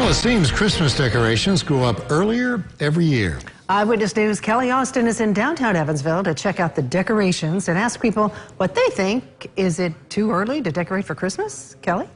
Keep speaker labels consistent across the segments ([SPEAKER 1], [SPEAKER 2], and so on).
[SPEAKER 1] Well, it seems Christmas decorations go up earlier every year.
[SPEAKER 2] Eyewitness News' Kelly Austin is in downtown Evansville to check out the decorations and ask people what they think. Is it too early to decorate for Christmas? Kelly?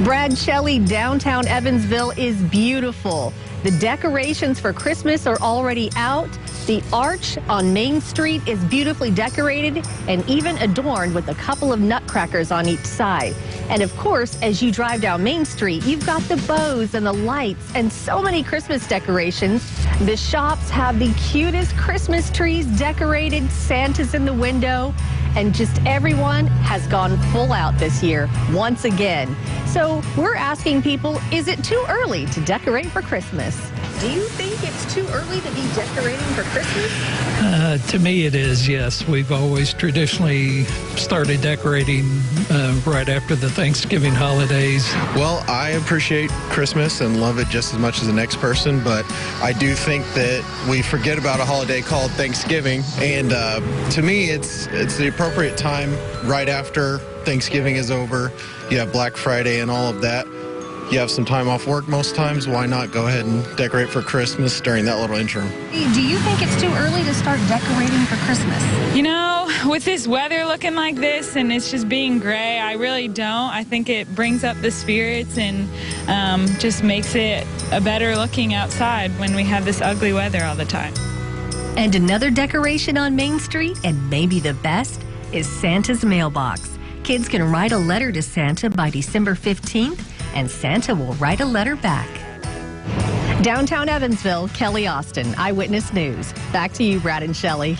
[SPEAKER 3] Brad Shelley, downtown Evansville is beautiful. The decorations for Christmas are already out. The arch on Main Street is beautifully decorated and even adorned with a couple of nutcrackers on each side. And of course, as you drive down Main Street, you've got the bows and the lights and so many Christmas decorations. The shops have the cutest Christmas trees decorated, Santa's in the window, and just everyone has gone full out this year once again. So we're asking people, is it too early to decorate for Christmas? Do you think it's too early to be decorating for Christmas?
[SPEAKER 4] To me it is, yes. We've always traditionally started decorating right after the Thanksgiving holidays.
[SPEAKER 5] Well, I appreciate Christmas and love it just as much as the next person, but I do think that we forget about a holiday called Thanksgiving, and to me it's the appropriate time right after Thanksgiving is over. You have Black Friday and all of that. You have some time off work most times. Why not go ahead and decorate for Christmas during that little interim?
[SPEAKER 3] Do you think it's too early to start decorating for Christmas?
[SPEAKER 6] You know, with this weather looking like this and it's just being gray, I really don't. I think it brings up the spirits and just makes it a better looking outside when we have this ugly weather all the time.
[SPEAKER 3] And another decoration on Main Street, and maybe the best, is Santa's mailbox. Kids can write a letter to Santa by December 15th, and Santa will write a letter back. Downtown Evansville, Kelly Austin, Eyewitness News. Back to you, Brad and Shelley.